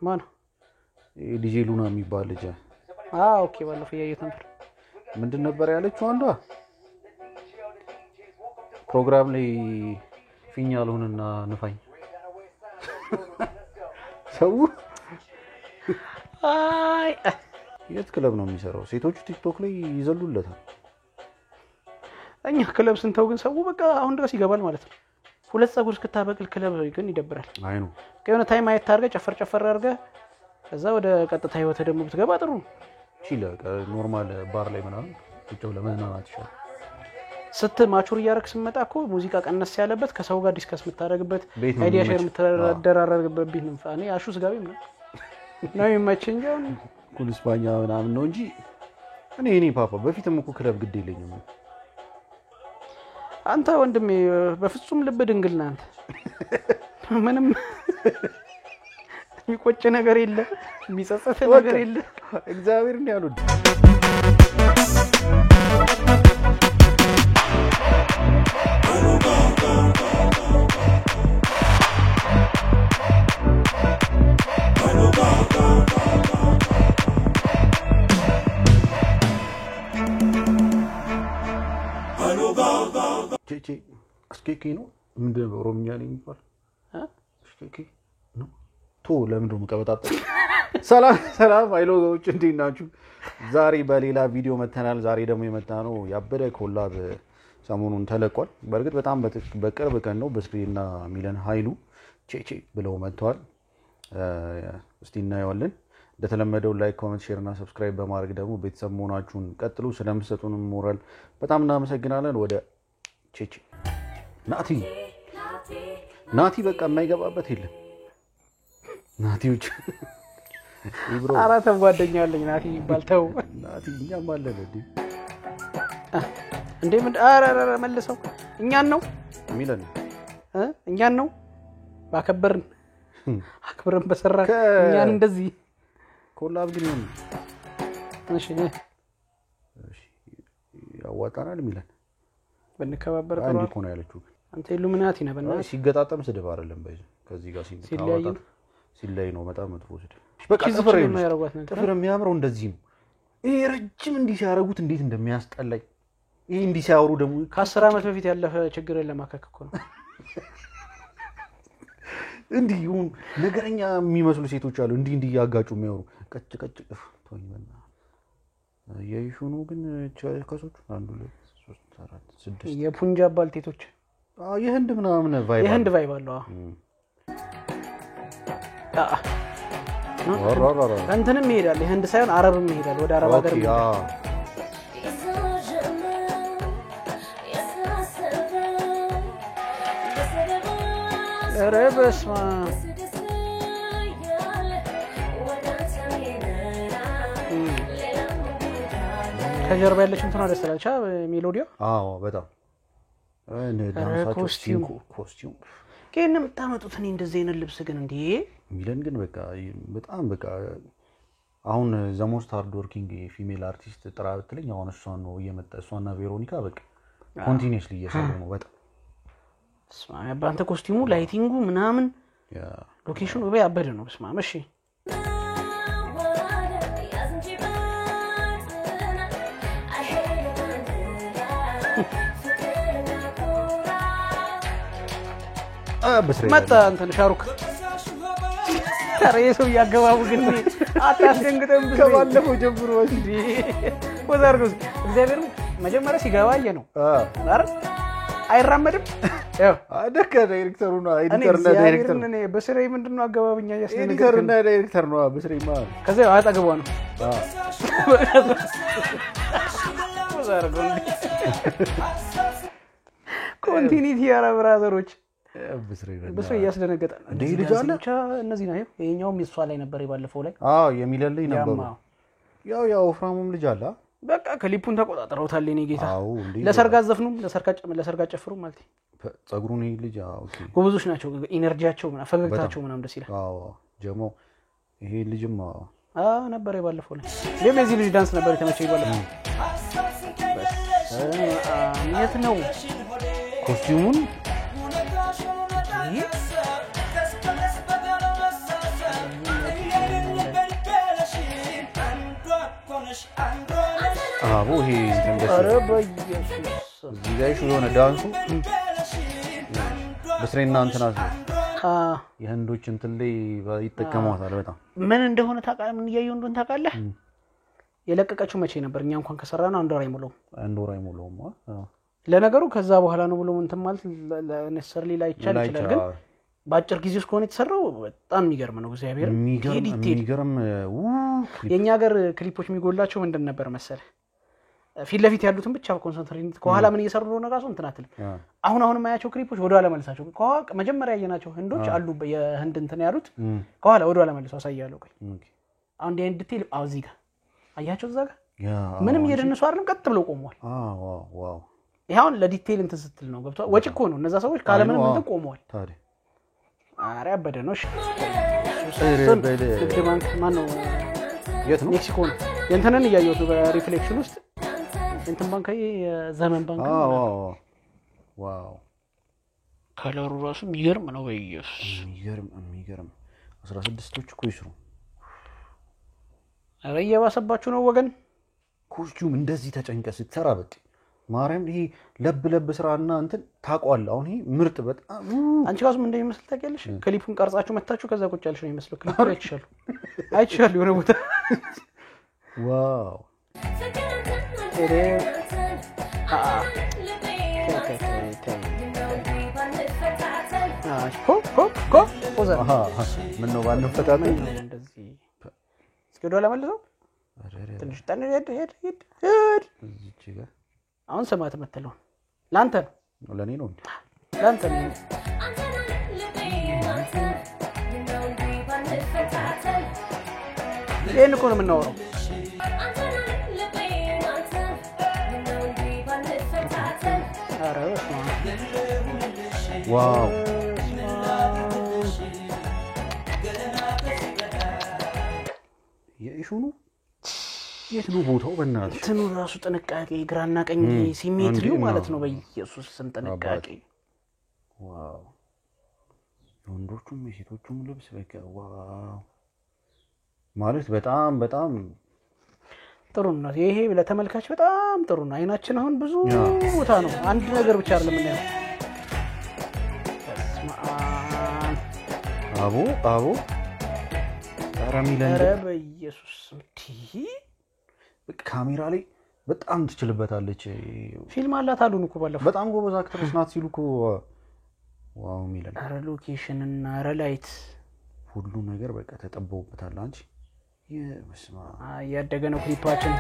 ማን ዲጄ ሉና የሚባል ልጅ ኦኬ ባለፈው ያየሁት ነበር ምንድን ነበር ያለችው አንዷ ፕሮግራም ላይ ፊኛሉንና ንፋኝ ሰው አይ የት ክለብ ነው የሚሰራው ሴቶቹ ቲክቶክ ላይ ይዘሉለታል እኛ ክለብ ስንተው ግን ሰው በቃ አሁን ድረስ ይገባል ማለት ነው ሁለት ፀጉር እስከታበቅል ክለብ ግን ይደብራል አይ ነው ከሆነ ታይም አይታርገ ጨፈር አርገ ከዛ ወደ ቀጥታ ህይወት ደግሞ ብትገባ ጥሩ ቺላ ኖርማል ባር ላይ ምናምን ቁጭው ለመናናት ይችላል ስት ማቹር ያረክስ መጣኮ ሙዚቃ ቀነስ ያለበት ከሰው ጋር ዲስከስ የምታረግበት አይዲያ ሼር የምትደራረግበት ቢት ነው እኔ አሹስ ጋቢ ነው ይመቸኛል ኩል ስፓኛ ምናምን ነው እንጂ እኔ ፓፓ በፊትም እኮ ክለብ ግድ የለኝም አንተ ወንድሜ በፍጹም ልብ ድንግልና አንተ ምንም የሚቆጭ ነገር የለ የሚጸጸት ነገር የለ እግዚአብሔር እንደ ያሉት ቼቼ እስኪ ነው ምንድነው ኦሮምኛ ነው የሚባል እስኪ ነው ቶ ለምንድነው መቀበጣጣ ሰላም አይሎጎች እንዴት ናችሁ ዛሬ በሌላ ቪዲዮ መተናል ዛሬ ደግሞ የመጣ ነው ያበደ ኮላብ ሰሞኑን ተለቋል በርግጥ በጣም በቅርብ ቀን ነው በስክሪንና ሚለን ኃይሉ ቼቼ ብለው መጥተዋል እስቲ እናየዋለን እንደተለመደው ላይክ ኮሜንት ሼር እና ሰብስክራይብ በማድረግ ደግሞ ቤተሰብ መሆናችሁን ቀጥሉ ስለምትሰጡንም ሞራል በጣም እናመሰግናለን ወደ ቼቼ ናቲ በቃ የማይገባበት የለም ናቲዎች ይብሮ አራተ ጓደኛለኝ ናቲ ይባልተው ናቲ እኛም አለን እንዴ ምን አራራ መልሰው እኛን ነው ሚለን እኛን ነው ባከበርን አክብረን በሰራ እኛን እንደዚህ ኮላብ ግን ነው እሺ ያዋጣናል ሚለን በንከባበር አንድ እኮ ነው ያለችው አንተ ኢሉሚናቲ ነህ በእናትህ ሲገጣጠም ስድብ አይደለም ባይዘ ከዚህ ጋር ሲላይ ነው በጣም መጥፎ ስድብ በቃ ጥፍር የሚያምረው እንደዚህ ነው ይሄ ረጅም እንዲህ ሲያረጉት እንዴት እንደሚያስጠላኝ ይሄ እንዲህ ሲያወሩ ደግሞ ከ10 አመት በፊት ያለፈ ችግር ለማከክ እኮ ነው እንዲህ ይሁን ነገረኛ የሚመስሉ ሴቶች አሉ እንዲህ ያጋጩ የሚያወሩ ቀጭ ተወኝና የይሹኑ ግን ከሶቹ 1 2 3 4 6 የፑንጃብ ባልቴቶች የህንድ ምናምን ቫይብ የህንድ ቫይብ አለው እንትንም ይሄዳል የህንድ ሳይሆን አረብም ይሄዳል ወደ አረብ ሀገር ረበስማ ከጀርባ ያለች እንትና ደስ ይላልቻ ሜሎዲያ በጣም ኮስቲዩም ከእነ መጣመጡት እኔ እንደዚህ አይነት ልብስ ግን እንዴ ሚለን ግን በጣም አሁን ዘሞስት ሃርድ ወርኪንግ ፊሜል አርቲስት ጥራብትልኝ አሁን እሷን ነው እየመጣ እሷና ቬሮኒካ ኮንቲኒዩስሊ እየሰሩ ነው በጣም ባንተ ኮስቲዩሙ ላይቲንጉ ምናምን ሎኬሽኑ ያበደ ነው በስማ እሺ መጣ እንትን ሻሩክ ሬሶ ያገባው ግን አታስደንግጠም ከባለፈው ጀምሮ እንዴ ወዛርኩስ እግዚአብሔር መጀመሪያ ሲገባየ ነው አይደል አይራመድም ያው አደከ ዳይሬክተሩ ነው ኢንተርኔት ዳይሬክተር እኔ በስሬ ምንድነው አገባብኛ ያስነገርከኝ ኢንተርኔት ዳይሬክተር ነው በስሬማ ከዛ አጣገቧ ነው ወዛርኩ ኮንቲኒቲ ያራ ብራዘሮች በስሬ ያስደነገጣ እንዴ ልጅ አለ ብቻ እነዚህ ነው ይሄኛውም የሷ ላይ ነበር ይባለፈው ላይ የሚለልኝ ነበር ያው ፍራሙም ልጅ አለ በቃ ክሊፑን ተቆጣጣረውታል እኔ ጌታ ለሰርጋ ዘፍኑም ለሰርጋ ጨፍሩ ማለት ጸጉሩን ይሄ ልጅ ኦኬ ጎበዞች ናቸው ኢነርጂያቸው ምናምን ፈገግታቸው ምናምን ደስ ይላል ጀሞ ይሄ ልጅም ነበር ይባለፈው ላይ የዚህ ልጅ ዳንስ ነበር የተመቸኝ ይባለፈው የት ነው ኮስቲዩሙን አቦ ይሄ እንደዚህ ኧረ በኢየሱስ እዚህ ጋር የሆነ ዳንሱ በስሬና እንትናት የህንዶች እንትን ላይ ይጠቀሟታል በጣም ምን እንደሆነ ታውቃለህ ምን እያየሁ እንደሆነ ታውቃለህ የለቀቀችው መቼ ነበር እኛ እንኳን ከሰራና አንድ ወር አይሞላውም ለነገሩ ከዛ በኋላ ነው ብሎ እንትን ማለት ለነሰርሊ ላይ ይችላል ግን ባጭር ጊዜ ውስጥ ሆነ የተሰራው በጣም የሚገርም ነው እግዚአብሔር የሚገርም የኛ ሀገር ክሊፖች የሚጎላቸው ምንድን ነበር መሰለህ ፊት ለፊት ያሉትን ብቻ ኮንሰንትሬት ከኋላ ምን እየሰሩ ነው ነገራሱ እንትን አትልም አሁን ማያቸው ክሊፖች ወደ ኋላ መልሳቸው መጀመሪያ ያየናቸው ህንዶች አሉ የህንድ እንትን ያሉት ከኋላ ወደ ኋላ መልሰው አሳያለሁ ቆይ አሁን ዲን ዲቴል እዚህ ጋር አያቸው እዛ ጋር ምንም እየደነሱ አይደለም ቀጥ ብለው ቆመዋል ዋው ይሄውን ለዲቴል እንትን ስትል ነው ገብቷል ወጪ እኮ ነው እነዛ ሰዎች ካለ ምንም እንትን ቆመዋል ታዲያ አረ አበደ ነው ማን ነው የት ነው ሜክሲኮ ነው የእንትንን እያየሁት በሪፍሌክሽን ውስጥ እንትን ባንክ የዘመን ባንክ ዋው ከለሩ ራሱ የሚገርም ነው በኢየሱስ የሚገርም 16ቶች እኮ ይስሩ አረ እየባሰባችሁ ነው ወገን ኮስቹም እንደዚህ ተጨንቀ ስትሰራ በቃ ማርያም ይሄ ለብ ስራና እንትን ታቋል አሁን ይሄ ምርጥ በጣም አንቺ ጋር ምን እንደሚመስል ታውቂያለሽ ክሊፑን ቀርጻችሁ መታችሁ ከዛ ቁጭ ያልሽ ነው የሚመስለው ክሊፑ አይቻሉ የሆነ ቦታ ዋው ምን ነው ባንፈታተን እንደዚህ እስከ ዶላ መልሰው ትንሽ ሄድ እዚች ጋር አሁን ሰማት መተለው ላንተ ነው ለኔ ነው ላንተ ነው ይሄን እኮ ነው የምናወራው ኧረ ዋው የኢሹኑ የት ነው ቦታው በእናትህ እንትኑ ራሱ ጥንቃቄ ግራና ቀኝ ሲሜትሪው ማለት ነው በኢየሱስ ስም ጥንቃቄ ዋው ወንዶቹም የሴቶቹም ልብስ በቃ ዋው ማለት በጣም ጥሩ ነው ይሄ ለተመልካች በጣም ጥሩ ነው አይናችን አሁን ብዙ ቦታ ነው አንድ ነገር ብቻ አይደለም እናየው አቦ አራሚላንድ ኧረ በኢየሱስ ስም ካሜራ ላይ በጣም ትችልበታለች ፊልም አላት አሉን እኮ ባለፈው በጣም ጎበዝ አክትረስ ናት ሲሉ እኮ ዋው ሚለን ኧረ ሎኬሽን እና ኧረ ላይት ሁሉ ነገር በቃ ተጠበውበታል አንቺ የመስማ ያደገ ነው ክሊፓችን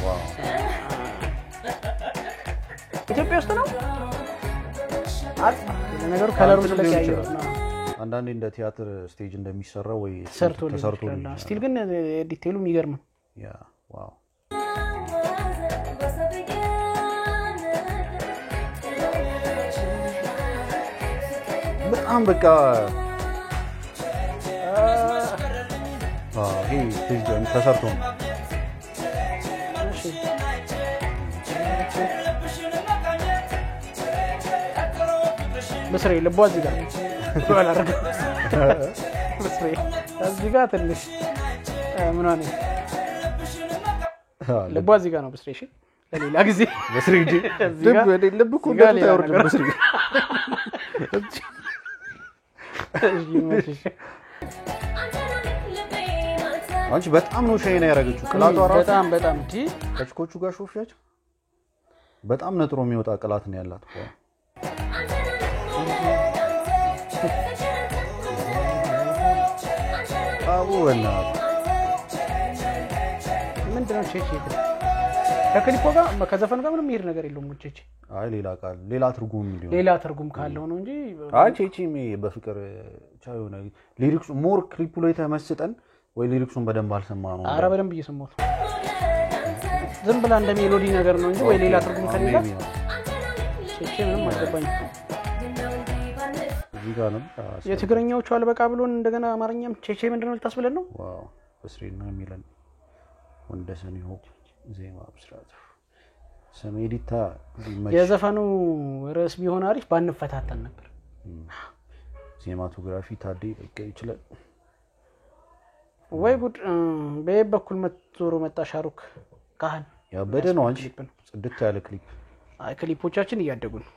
ዋው ኢትዮጵያ ውስጥ ነው ለነገሩ ከለሩ ስለያየው አንዳንዴ እንደ ቲያትር ስቴጅ እንደሚሰራው ወይ ተሰርቶ ስቲል ግን ዲቴሉ የሚገርም ያ ዋው በጣም በቃ ይሄ ስቴጅ ተሰርቶ ነው በስሬ ልቧ እዚህ ጋር ዶላ አርጋ በስሬ እዚህ ጋር ትንሽ ምን ሆነ ልቧ እዚህ ጋር ነው በስሬ እሺ ለሌላ ጊዜ በስሬ እንጂ ልብ እኮ ጋር ያወርድ በስሬ አንቺ በጣም ነው ሻይና ያረጋችሁ ቅላቷ ራሱ በጣም እንጂ ከችኮቹ ጋር ሾፍያችሁ በጣም ነጥሮ የሚወጣ ቅላት ነው ያላት እኮ አቡና ምንድነው ቼቼ ከክሊፖ ጋር ከዘፈኑ ጋር ምንም ይሄድ ነገር የለውም ቼቼ አይ ሌላ ትርጉም ካለው ነው እንጂ አይ ቼቼ በፍቅር ቻዩ ነው ሊሪክሱ ሞር ክሊፑ ላይ ተመስጠን ወይ ሊሪክሱን በደንብ አልሰማ ነው አረ በደንብ እየሰማሁት ዝም ብላ እንደ ሜሎዲ ነገር ነው እንጂ ወይ ሌላ ትርጉም ከሌላ ቼቼ ምንም አልገባኝ እዚህ ጋር ነው የትግረኛዎቹ አልበቃ ብሎን እንደገና አማርኛም ቼቼ ምንድነው ልታስብለን ነው ዋው በስሬና ሚለን ወንደሰን ይሆ ዜማ ብስራት ሰሜዲታ የዘፈኑ ርዕስ ቢሆን አሪፍ ባንፈታተን ነበር ሲኔማቶግራፊ ታዲ በቃ ይችላል ወይ ጉድ በየት በኩል መጥቶ መጣ ሻሩክ ካህን ያበደ ነው አንቺ ጽድት ያለ ክሊፕ አይ ክሊፖቻችን እያደጉ ነው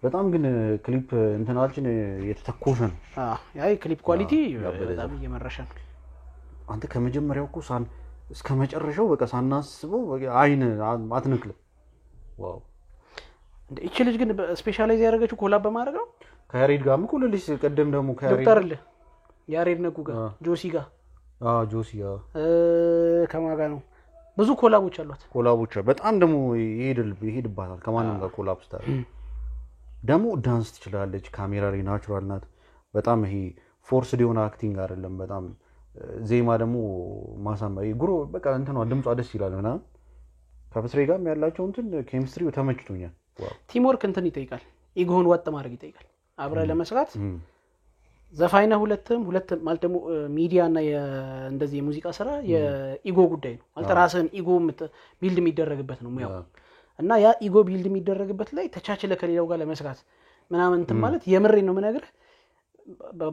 በጣም ግን ክሊፕ እንትናችን የተተኮሰ ነው ያይ ክሊፕ ኳሊቲ በጣም እየመረሸ ነው አንተ ከመጀመሪያው እኮ እስከ መጨረሻው በቃ ሳናስበው አይን አትነክልም ዋው እቺ ልጅ ግን ስፔሻላይዝ ያደረገችው ኮላብ በማድረግ ነው ከያሬድ ጋር ምን ልጅ ቀደም ደግሞ ከያሬድ ዶክተር ያሬድ ነጉ ጋር ጆሲ ጋር ጆሲ ከማን ጋር ነው ብዙ ኮላቦች አሏት በጣም ደግሞ ይሄድባታል ከማንም ጋር ኮላብ ስታር ደግሞ ዳንስ ትችላለች ካሜራ ላይ ናቹራል ናት በጣም ይሄ ፎርስ ዲዮና አክቲንግ አይደለም በጣም ዜማ ደግሞ ማሳመር ጉሮ በቃ እንትኗ ድምጿ ደስ ይላልና ከብስሬ ጋርም ያላቸው እንትን ኬሚስትሪው ተመችቶኛል ቲም ወርክ እንትን ይጠይቃል ኢጎን ወጥ ማድረግ ይጠይቃል አብረ ለመስራት ዘፋይና ሁለት ማለት ደግሞ ሚዲያ እና እንደዚህ የሙዚቃ ስራ የኢጎ ጉዳይ ነው ማለት ራስን ኢጎ ቢልድ የሚደረግበት ነው ሙያው እና ያ ኢጎ ቢልድ የሚደረግበት ላይ ተቻችለ ከሌላው ጋር ለመስራት ምናምን እንትን ማለት የምሬን ነው ምነግርህ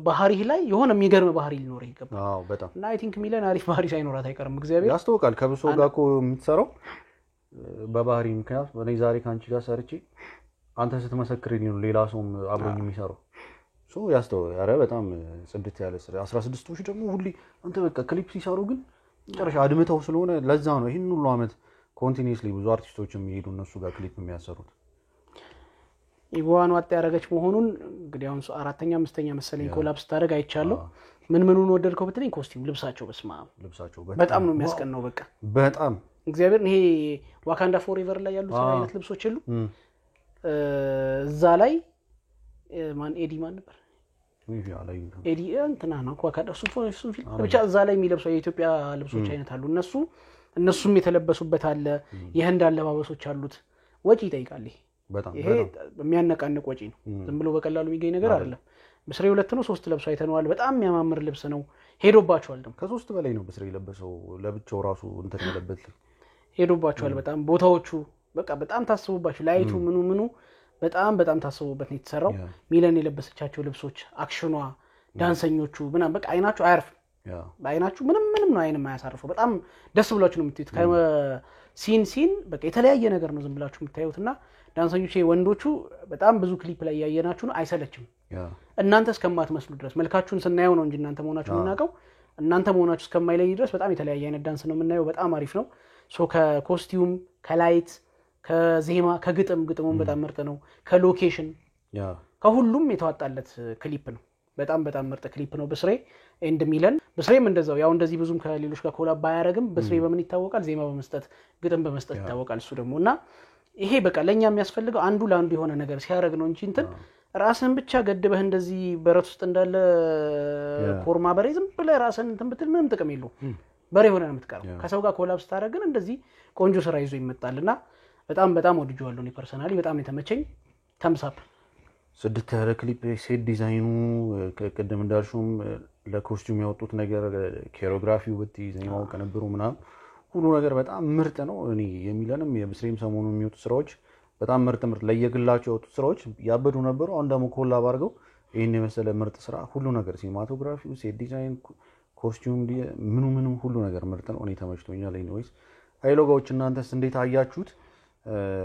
ባህሪህ ላይ የሆነ የሚገርም ባህሪ ሊኖር ይገባል በጣም እና አይ ቲንክ ሚለን አሪፍ ባህሪ ሳይኖራት አይቀርም እግዚአብሔር ያስተውቃል ከብሶ ጋር እኮ የምትሰራው በባህሪ ምክንያት እኔ ዛሬ ካንቺ ጋር ሰርቼ አንተ ስትመሰክርኝ ነው ሌላ ሰውም አብሮኝ የሚሰራው ያስተው ያረ በጣም ጽድት ያለ 16ቶች ደግሞ ሁሌ አንተ በቃ ክሊፕ ሲሰሩ ግን ጨርሻ አድምተው ስለሆነ ለዛ ነው ይሄን ሁሉ አመት ኮንቲኒዩስሊ ብዙ አርቲስቶችም ይሄዱ እነሱ ጋር ክሊፕ የሚያሰሩት ኢጓን ወጥ ያረጋች መሆኑን እንግዲህ አሁን 4ኛ 5ኛ መሰለኝ ኮላፕስ ታደርግ አይቻለሁ ምኑን ወደድከው ብትለኝ ኮስቲም ልብሳቸው በስማ ልብሳቸው በጣም ነው የሚያስቀናው በቃ በጣም እግዚአብሔር ይሄ ዋካንዳ ፎሬቨር ላይ ያሉት አይነት ልብሶች ሁሉ እዛ ላይ ማን ኤዲ ማን ነበር ኤዲ እንትና ነው ዋካንዳ ሱፍ ፊልም ብቻ እዛ ላይ የሚለብሰው የኢትዮጵያ ልብሶች አይነት አሉ እነሱም የተለበሱበት አለ የህንድ አለባበሶች አሉት ወጪ ይጠይቃል ይሄ የሚያነቃንቅ ወጪ ነው ዝም ብሎ በቀላሉ የሚገኝ ነገር አይደለም በስሬ 2 ነው 3 ለብሶ አይተነዋል በጣም የሚያማምር ልብስ ነው ሄዶባቸዋል ደግሞ ከ3 በላይ ነው በስሬ ለበሰው ለብቻው ራሱ እንትን ያለበት ሄዶባቸዋል በጣም ቦታዎቹ በቃ በጣም ታስቡባቸው ላይቱ ምኑ በጣም ታስቡበት ነው የተሰራው ሚለን የለበሰቻቸው ልብሶች አክሽኗ ዳንሰኞቹ ምናምን በቃ አይናችሁ አያርፍም አይናችሁ ምንም ነው አይንም አያሳርፈው በጣም ደስ ብላችሁ ነው የምትዩት ሲን በቃ የተለያየ ነገር ነው ዝም ብላችሁ የምታዩትና ዳንሰኞቹ ወንዶቹ በጣም ብዙ ክሊፕ ላይ ያየናችሁ ነው አይሰለችም እናንተ እስከማትመስሉ ድረስ መልካችሁን ስናየው ነው እንጂ እናንተ መሆናችሁ እናቀው እናንተ መሆናችሁ እስከማይለይ ድረስ በጣም የተለያየ አይነት ዳንስ ነው የምናየው በጣም አሪፍ ነው ከኮስቲዩም ከላይት ከዜማ ከግጥሙን በጣም ምርጥ ነው ከሎኬሽን ከሁሉም የተዋጣለት ክሊፕ ነው በጣም ምርጥ ክሊፕ ነው በስሬ ኤንድ ሚለን በስሬም እንደዛው ያው እንደዚህ ብዙም ከሌሎች ጋር ኮላብ ባያረግም በስሬ በምን ይታወቃል ዜማ በመስጠት ግጥም በመስጠት ይታወቃል እሱ ደሞና ይሄ በቃ ለኛ የሚያስፈልገው አንዱ ለአንዱ የሆነ ነገር ሲያረግ ነው እንጂ እንትን ራስን ብቻ ገድበህ እንደዚህ በረት ውስጥ እንዳለ ኮርማ በሬ ዝም ብለህ ራስን እንትን ብትል ምንም ጥቅም የለውም በሬ ሆነ ነው የምትቀረው ከሰው ጋር ኮላብ ስታረግ ግን እንደዚህ ቆንጆ ስራ ይዞ ይመጣልና በጣም ወድጄዋለሁ እኔ ፐርሰናሊ በጣም የተመቸኝ ተምስ አፕ ጽድት ያለ ክሊፕ ሴት ዲዛይኑ ከቀደም እንዳልሽውም ለኮስቲዩም ያወጡት ነገር ኮሪዮግራፊው ዜማው ቅንብሩ ምናምን ሁሉ ነገር በጣም ምርጥ ነው እኔ የሚለንም የብስሬም ሰሞኑን የሚወጡ ስራዎች በጣም ምርጥ ለየግላቸው ያወጡት ስራዎች ያበዱ ነበሩ አሁን ደግሞ ኮላብ አድርገው ይሄን የመሰለ ምርጥ ስራ ሁሉ ነገር ሲኒማቶግራፊው ሴት ዲዛይን ኮስቲዩም ምኑ ሁሉ ነገር ምርጥ ነው እኔ ተመችቶኛል ኤኒዌይስ አይሎጋዎች እናንተስ እንዴት አያችሁት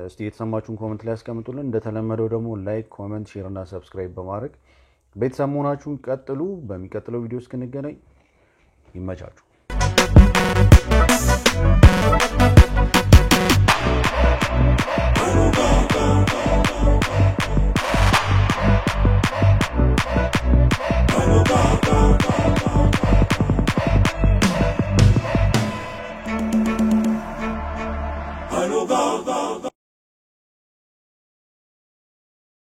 እስቲ የተሰማችሁን ኮሜንት ላይ አስቀምጡልን እንደተለመደው ደግሞ ላይክ ኮሜንት ሼር እና ሰብስክራይብ በማድረግ ቤተሰብ መሆናችሁን ቀጥሉ በሚቀጥለው ቪዲዮ እስክንገናኝ ይመቻችሁ